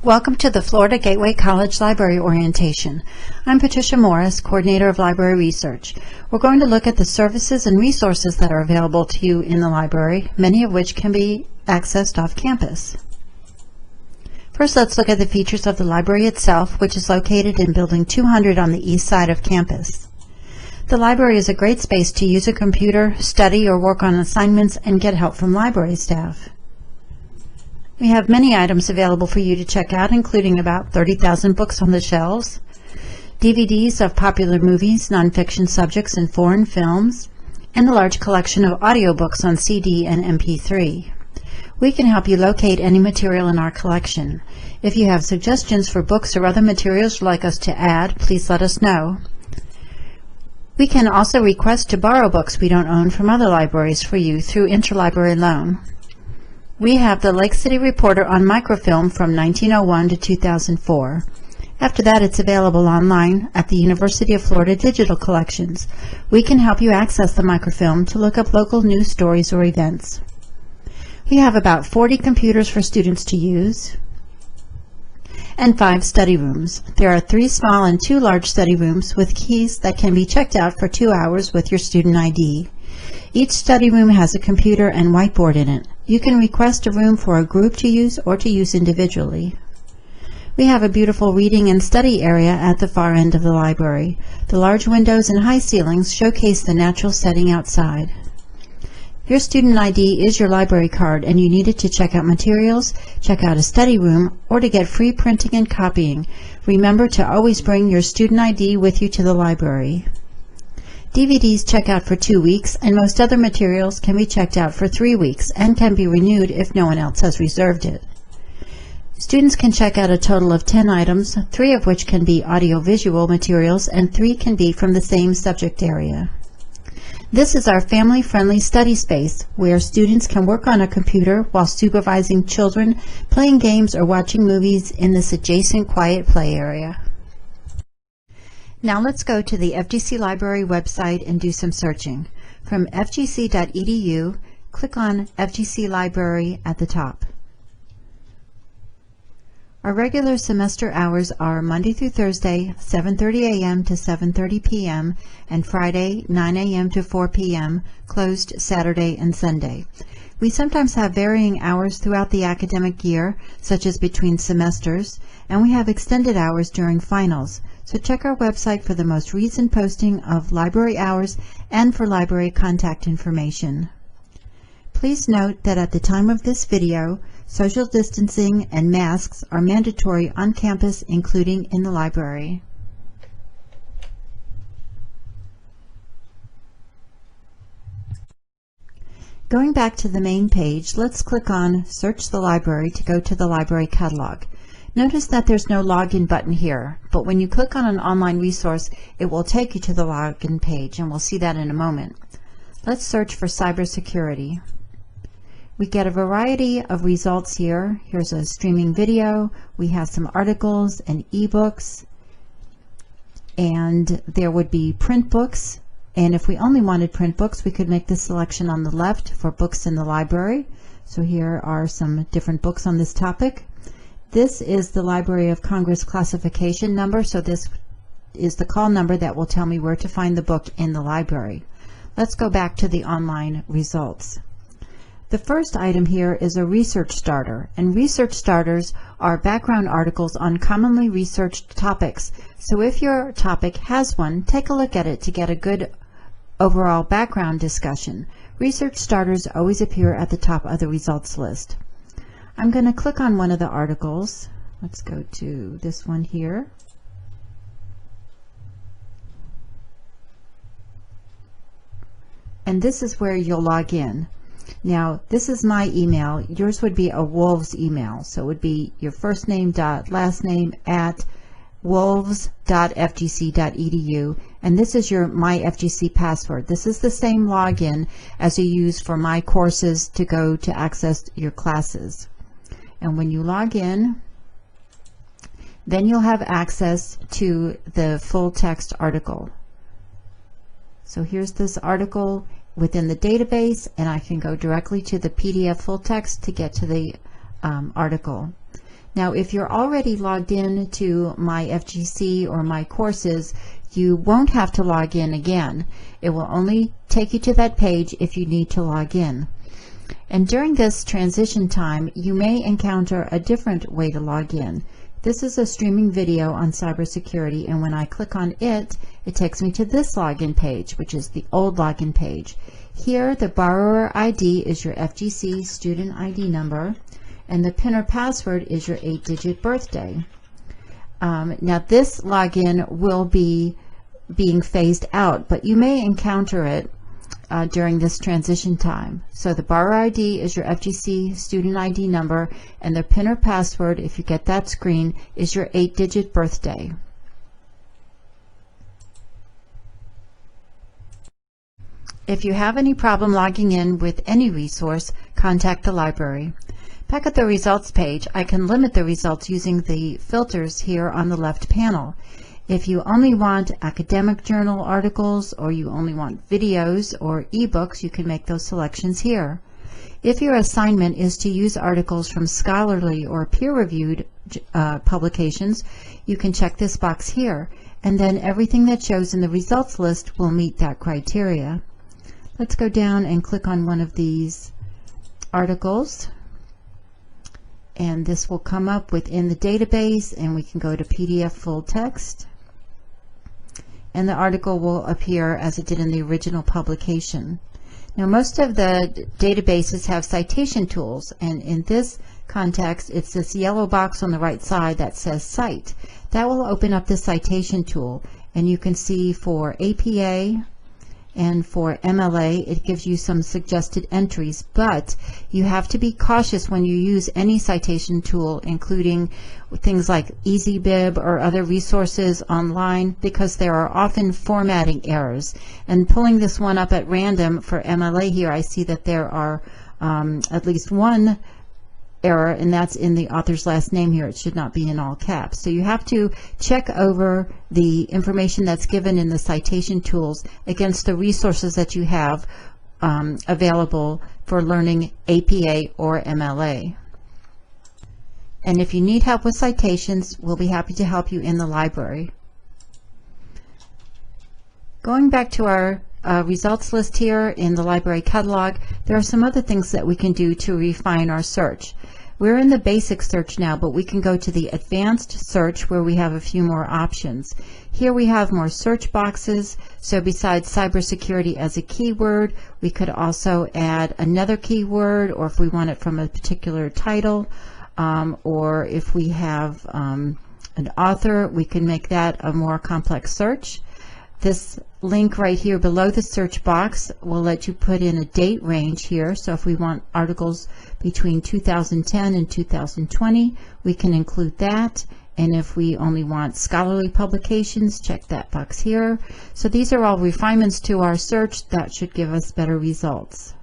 Welcome to the Florida Gateway College Library Orientation. I'm Patricia Morris, Coordinator of Library Research. We're going to look at the services and resources that are available to you in the library, many of which can be accessed off campus. First, let's look at the features of the library itself, which is located in Building 200 on the east side of campus. The library is a great space to use a computer, study, or work on assignments and get help from library staff. We have many items available for you to check out, including about 30,000 books on the shelves, DVDs of popular movies, nonfiction subjects, and foreign films, and a large collection of audiobooks on CD and MP3. We can help you locate any material in our collection. If you have suggestions for books or other materials you'd like us to add, please let us know. We can also request to borrow books we don't own from other libraries for you through interlibrary loan. We have the Lake City Reporter on microfilm from 1901 to 2004. After that, it's available online at the University of Florida Digital Collections. We can help you access the microfilm to look up local news stories or events. We have about 40 computers for students to use and 5 study rooms. There are 3 small and 2 large study rooms with keys that can be checked out for 2 hours with your student ID. Each study room has a computer and whiteboard in it. You can request a room for a group to use or to use individually. We have a beautiful reading and study area at the far end of the library. The large windows and high ceilings showcase the natural setting outside. Your student ID is your library card, and you need it to check out materials, check out a study room, or to get free printing and copying. Remember to always bring your student ID with you to the library. DVDs check out for 2 weeks, and most other materials can be checked out for 3 weeks and can be renewed if no one else has reserved it. Students can check out a total of 10 items, 3 of which can be audiovisual materials and 3 can be from the same subject area. This is our family-friendly study space where students can work on a computer while supervising children, playing games, or watching movies in this adjacent quiet play area. Now let's go to the FGC Library website and do some searching. From fgc.edu, click on FGC Library at the top. Our regular semester hours are Monday through Thursday, 7:30 a.m. to 7:30 p.m., and Friday, 9 a.m. to 4 p.m., closed Saturday and Sunday. We sometimes have varying hours throughout the academic year, such as between semesters, and we have extended hours during finals. So check our website for the most recent posting of library hours and for library contact information. Please note that at the time of this video, social distancing and masks are mandatory on campus, including in the library. Going back to the main page, let's click on Search the Library to go to the library catalog. Notice that there's no login button here, but when you click on an online resource, it will take you to the login page, and we'll see that in a moment. Let's search for cybersecurity. We get a variety of results here. Here's a streaming video. We have some articles and ebooks, and there would be print books. And if we only wanted print books, we could make the selection on the left for books in the library. So here are some different books on this topic. This is the Library of Congress classification number, so this is the call number that will tell me where to find the book in the library. Let's go back to the online results. The first item here is a research starter, and research starters are background articles on commonly researched topics. So if your topic has one, take a look at it to get a good overall background discussion. Research starters always appear at the top of the results list. I'm going to click on one of the articles. Let's go to this one here. And this is where you'll log in. Now, this is my email. Yours would be a Wolves email. So it would be your first name dot last name at wolves.fgc.edu, and this is your MyFGC password. This is the same login as you use for my courses to go to access your classes. And when you log in, then you'll have access to the full text article. So here's this article within the database, and I can go directly to the PDF full text to get to the article. Now, if you're already logged in to My FGC or My Courses, you won't have to log in again. It will only take you to that page if you need to log in. And during this transition time, you may encounter a different way to log in. This is a streaming video on cybersecurity, and when I click on it, it takes me to this login page, which is the old login page. Here, the borrower ID is your FGC student ID number, and the PIN or password is your 8-digit birthday. Now, this login will be being phased out, but you may encounter it during this transition time. So the borrower ID is your FGC student ID number, and the PIN or password, if you get that screen, is your 8-digit birthday. If you have any problem logging in with any resource, contact the library. Back at the results page, I can limit the results using the filters here on the left panel. If you only want academic journal articles, or you only want videos or ebooks, you can make those selections here. If your assignment is to use articles from scholarly or peer-reviewed publications, you can check this box here, and then everything that shows in the results list will meet that criteria. Let's go down and click on one of these articles, and this will come up within the database, and we can go to PDF full text, and the article will appear as it did in the original publication. Now, most of the databases have citation tools, and in this context, it's this yellow box on the right side that says Cite. That will open up the citation tool, and you can see for APA and for MLA, it gives you some suggested entries, but you have to be cautious when you use any citation tool, including things like EasyBib or other resources online, because there are often formatting errors. And pulling this one up at random for MLA here, I see that there are at least one error, and that's in the author's last name here. It should not be in all caps. So you have to check over the information that's given in the citation tools against the resources that you have available for learning APA or MLA. And if you need help with citations, we'll be happy to help you in the library. Going back to our results list here in the library catalog, there are some other things that we can do to refine our search. We're in the basic search now, but we can go to the advanced search where we have a few more options. Here we have more search boxes, so besides cybersecurity as a keyword, we could also add another keyword, or if we want it from a particular title, or if we have an author, we can make that a more complex search. This link right here below the search box will let you put in a date range here. So if we want articles between 2010 and 2020, we can include that. And if we only want scholarly publications, check that box here. So these are all refinements to our search that should give us better results.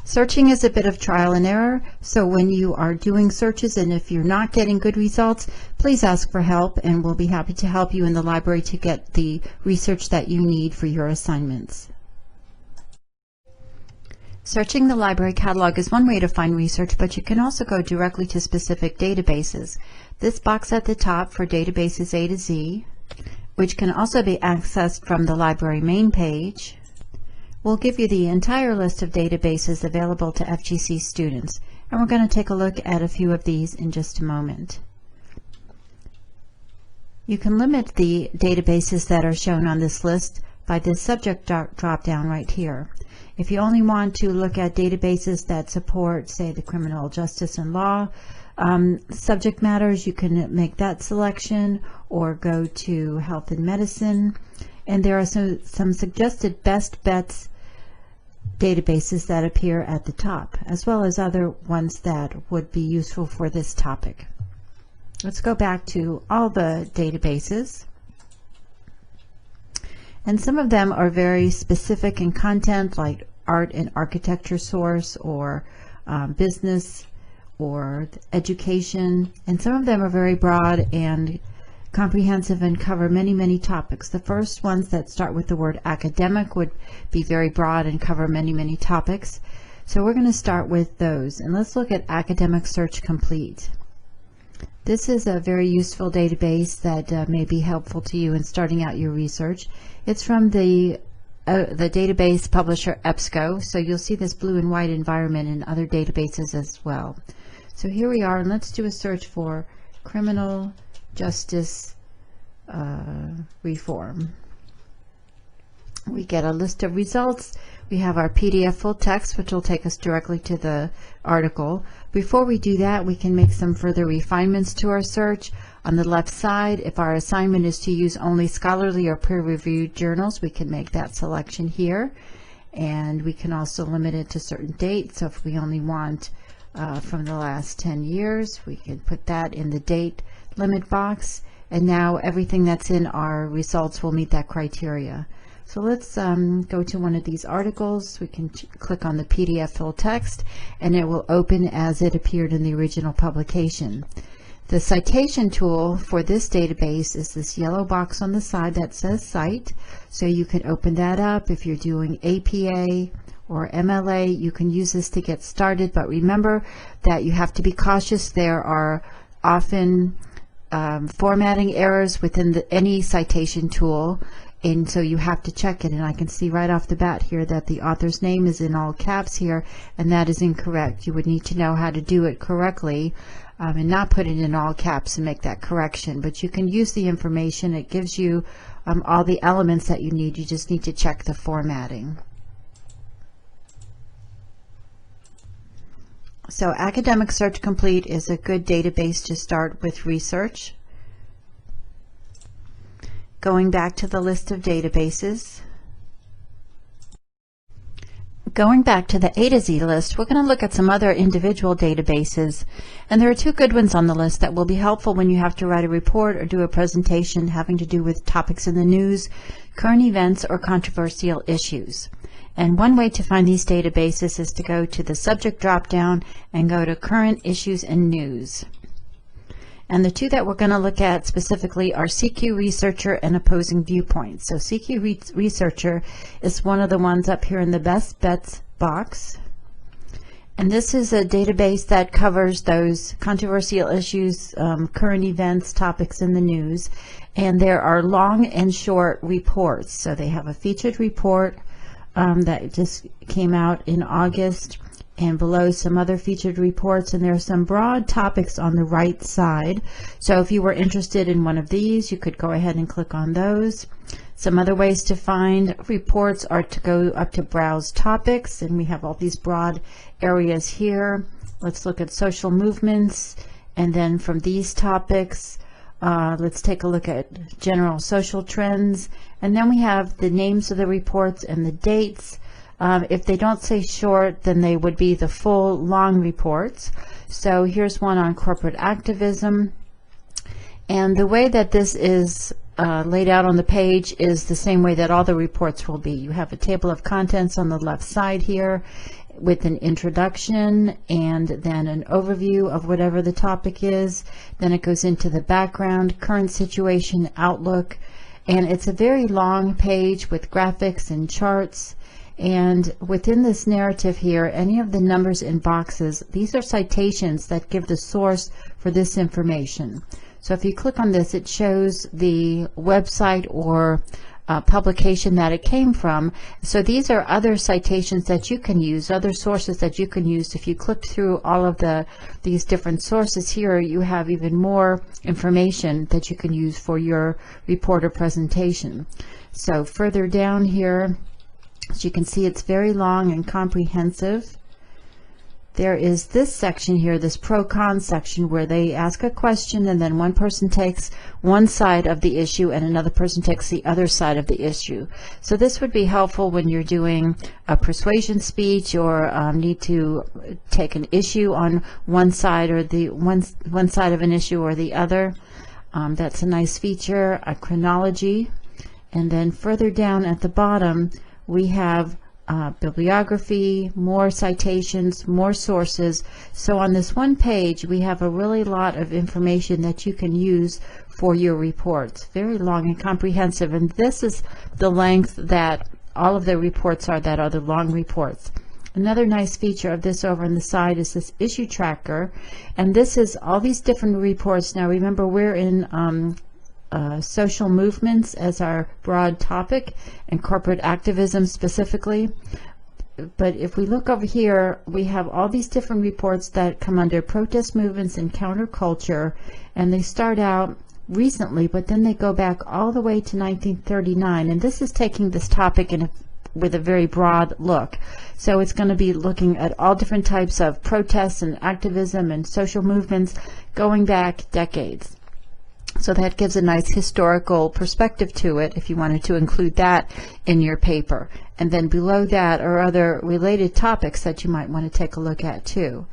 Searching is a bit of trial and error, so when you are doing searches and if you're not getting good results, please ask for help, and we'll be happy to help you in the library to get the research that you need for your assignments. Searching the library catalog is one way to find research, but you can also go directly to specific databases. This box at the top for databases A to Z, which can also be accessed from the library main page, will give you the entire list of databases available to FGC students, and we're going to take a look at a few of these in just a moment. You can limit the databases that are shown on this list by this subject drop down right here. If you only want to look at databases that support, say, the criminal justice and law subject matters, you can make that selection, or go to health and medicine. And there are some suggested best bets databases that appear at the top, as well as other ones that would be useful for this topic. Let's go back to all the databases. And some of them are very specific in content, like art and architecture source, or business, or education. And some of them are very broad and comprehensive and cover many, many topics. The first ones that start with the word academic would be very broad and cover many, many topics. So we're going to start with those, and let's look at Academic Search Complete. This is a very useful database that may be helpful to you in starting out your research. It's from the database publisher EBSCO, so you'll see this blue and white environment in other databases as well. So here we are, and let's do a search for criminal justice reform. We get a list of results. We have our PDF full text, which will take us directly to the article. Before we do that, we can make some further refinements to our search. On the left side, if our assignment is to use only scholarly or peer-reviewed journals, we can make that selection here. And we can also limit it to certain dates. So if we only want from the last 10 years, we can put that in the date limit box. And now everything that's in our results will meet that criteria. So let's go to one of these articles. We can click on the PDF full text, and it will open as it appeared in the original publication. The citation tool for this database is this yellow box on the side that says Cite. So you can open that up. If you're doing APA or MLA, you can use this to get started, but remember that you have to be cautious. There are often formatting errors within any citation tool, and so you have to check it. And I can see right off the bat here that the author's name is in all caps here, and that is incorrect. You would need to know how to do it correctly and not put it in all caps and make that correction. But you can use the information. It gives you all the elements that you need. You just need to check the formatting. So Academic Search Complete is a good database to start with research. Going back to the list of databases, going back to the A to Z list, we're going to look at some other individual databases, and there are two good ones on the list that will be helpful when you have to write a report or do a presentation having to do with topics in the news, current events, or controversial issues. And one way to find these databases is to go to the subject drop-down and go to Current Issues and News. And the two that we're going to look at specifically are CQ Researcher and Opposing Viewpoints. So CQ Researcher is one of the ones up here in the Best Bets box. And this is a database that covers those controversial issues, current events, topics in the news. And there are long and short reports. So they have a featured report that just came out in August, and below some other featured reports, and there are some broad topics on the right side. So if you were interested in one of these, you could go ahead and click on those. Some other ways to find reports are to go up to Browse Topics, and we have all these broad areas here. Let's look at social movements, and then from these topics, let's take a look at general social trends, and then we have the names of the reports and the dates. If they don't say short, then they would be the full long reports. So here's one on corporate activism. And the way that this is laid out on the page is the same way that all the reports will be. You have a table of contents on the left side here with an introduction and then an overview of whatever the topic is. Then it goes into the background, current situation, outlook. And it's a very long page with graphics and charts. And within this narrative here, any of the numbers in boxes, these are citations that give the source for this information. So if you click on this, it shows the website or publication that it came from. So these are other citations that you can use, other sources that you can use. If you click through all of these different sources here, you have even more information that you can use for your report or presentation. So further down here, as you can see, it's very long and comprehensive. There is this section here, this pro-con section, where they ask a question and then one person takes one side of the issue and another person takes the other side of the issue. So this would be helpful when you're doing a persuasion speech or need to take an issue on one side or the one side of an issue or the other. That's a nice feature. A chronology, and then further down at the bottom we have bibliography, more citations, more sources. So on this one page we have a really lot of information that you can use for your reports. Very long and comprehensive, and this is the length that all of the reports are that are the long reports. Another nice feature of this over on the side is this issue tracker, and this is all these different reports. Now remember, we're in social movements as our broad topic, and corporate activism specifically. But if we look over here, we have all these different reports that come under protest movements and counterculture, and they start out recently, but then they go back all the way to 1939, and this is taking this topic with a very broad look. So it's going to be looking at all different types of protests and activism and social movements going back decades. So that gives a nice historical perspective to it if you wanted to include that in your paper. And then below that are other related topics that you might want to take a look at too.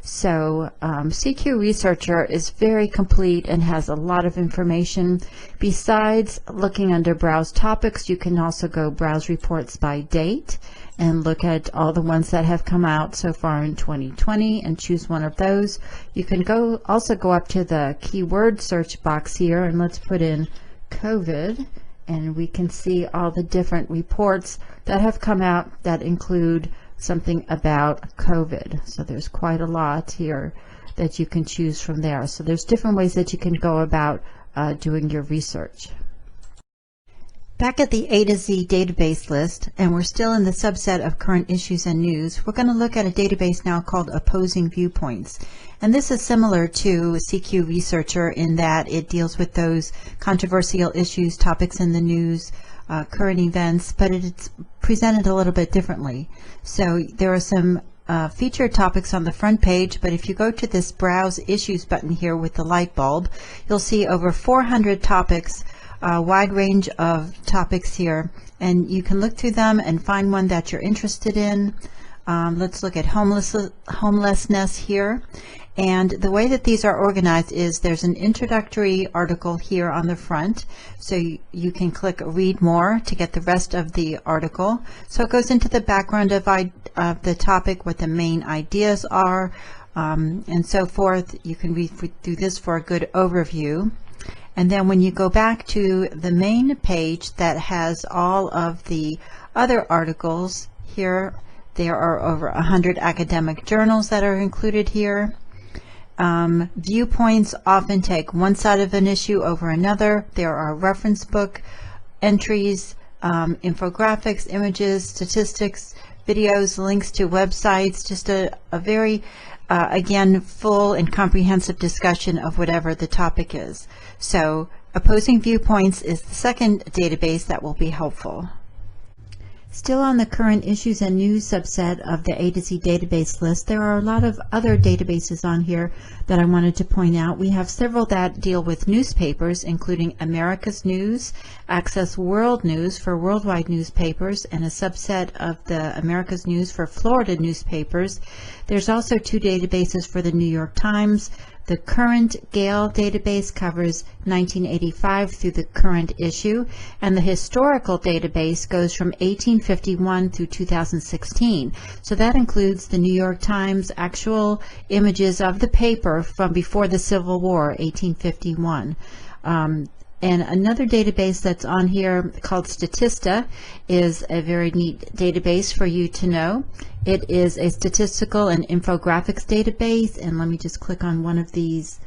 So CQ Researcher is very complete and has a lot of information. Besides looking under Browse Topics, you can also go Browse Reports by Date and look at all the ones that have come out so far in 2020 and choose one of those. You can also go up to the keyword search box here, and let's put in COVID, and we can see all the different reports that have come out that include something about COVID. So there's quite a lot here that you can choose from there. So there's different ways that you can go about doing your research. Back at the A to Z database list, and we're still in the subset of current issues and news, we're going to look at a database now called Opposing Viewpoints. And this is similar to CQ Researcher in that it deals with those controversial issues, topics in the news, current events, but it's presented a little bit differently. So there are some featured topics on the front page, but if you go to this Browse Issues button here with the light bulb, you'll see over 400 topics, a wide range of topics here, and you can look through them and find one that you're interested in. Let's look at homelessness here. And the way that these are organized is there's an introductory article here on the front, so you can click read more to get the rest of the article. So it goes into the background of the topic, what the main ideas are, and so forth. You can read through this for a good overview. And then when you go back to the main page that has all of the other articles here, there are over 100 academic journals that are included here. Viewpoints often take one side of an issue over another. There are reference book entries, infographics, images, statistics, videos, links to websites, just a very, again, full and comprehensive discussion of whatever the topic is. So Opposing Viewpoints is the second database that will be helpful. Still on the current issues and news subset of the A to Z database list, there are a lot of other databases on here that I wanted to point out. We have several that deal with newspapers, including America's News, Access World News for worldwide newspapers, and a subset of the America's News for Florida newspapers. There's also two databases for the New York Times. The current Gale database covers 1985 through the current issue, and the historical database goes from 1851 through 2016. So that includes the New York Times actual images of the paper from before the Civil War, 1851. And another database that's on here called Statista is a very neat database for you to know. It is a statistical and infographics database, and let me just click on one of these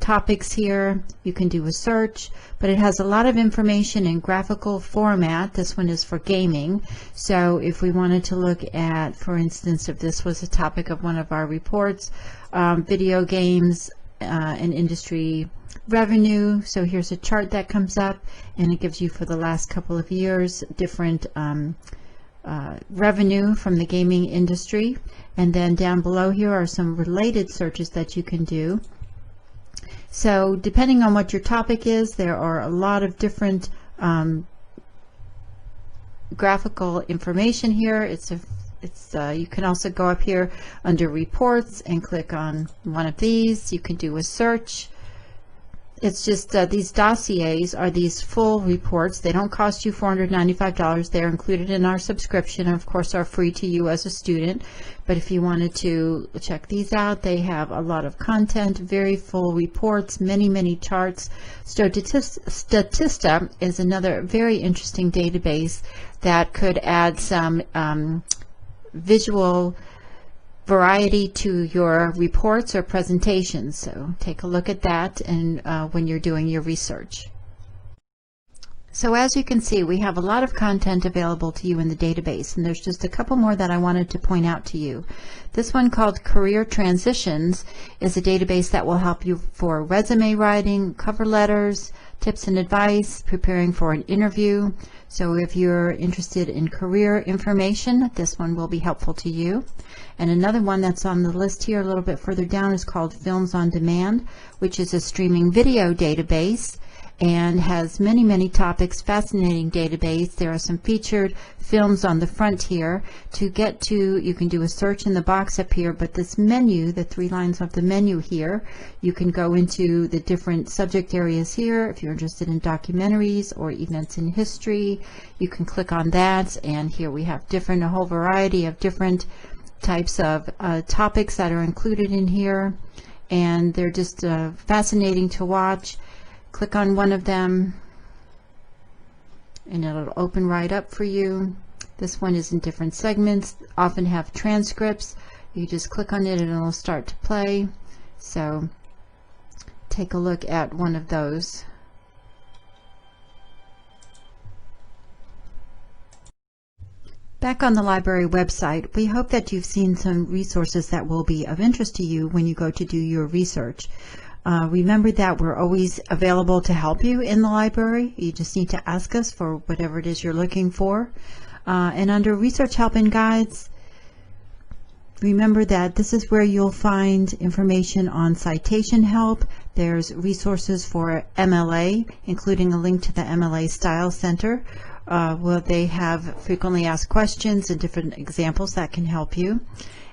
topics here. You can do a search, but it has a lot of information in graphical format. This one is for gaming. So if we wanted to look at, for instance, if this was a topic of one of our reports, video games and industry revenue. So here's a chart that comes up, and it gives you for the last couple of years different revenue from the gaming industry. And then down below here are some related searches that you can do. So depending on what your topic is, there are a lot of different graphical information here. You can also go up here under reports and click on one of these. You can do a search. It's just these dossiers are these full reports. They don't cost you $495. They're included in our subscription and of course are free to you as a student. But if you wanted to check these out, they have a lot of content, very full reports, many charts. Statista is another very interesting database that could add some visual variety to your reports or presentations. So take a look at that and when you're doing your research. So as you can see, we have a lot of content available to you in the database, and there's just a couple more that I wanted to point out to you. This one, called Career Transitions, is a database that will help you for resume writing, cover letters, tips and advice, preparing for an interview. So if you're interested in career information, this one will be helpful to you. And another one that's on the list here a little bit further down is called Films on Demand, which is a streaming video database and has many, many topics. Fascinating database. There are some featured films on the front here. To get to, you can do a search in the box up here, but this menu, the 3 lines of the menu here, you can go into the different subject areas here. If you're interested in documentaries or events in history, you can click on that, and here we have a whole variety of different types of topics that are included in here, and they're just fascinating to watch. Click on one of them and it'll open right up for you. This one is in different segments, often have transcripts. You just click on it and it'll start to play. So take a look at one of those. Back on the library website, we hope that you've seen some resources that will be of interest to you when you go to do your research. Remember that we're always available to help you in the library. You just need to ask us for whatever it is you're looking for. And under Research Help and Guides, remember that this is where you'll find information on citation help. There's resources for MLA, including a link to the MLA Style Center, where they have frequently asked questions and different examples that can help you,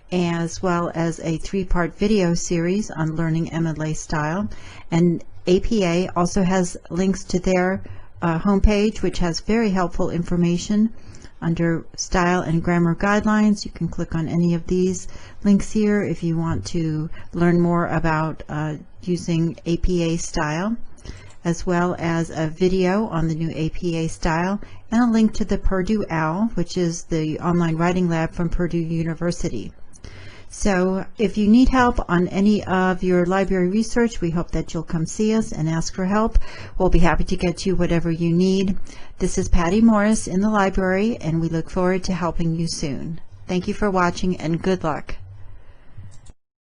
as well as a 3-part video series on learning MLA style. And APA also has links to their homepage, which has very helpful information under Style and Grammar Guidelines. You can click on any of these links here if you want to learn more about using APA style, as well as a video on the new APA style, and a link to the Purdue OWL, which is the online writing lab from Purdue University. So if you need help on any of your library research, we hope that you'll come see us and ask for help. We'll be happy to get you whatever you need. This is Patty Morris in the library, and we look forward to helping you soon. Thank you for watching, and good luck.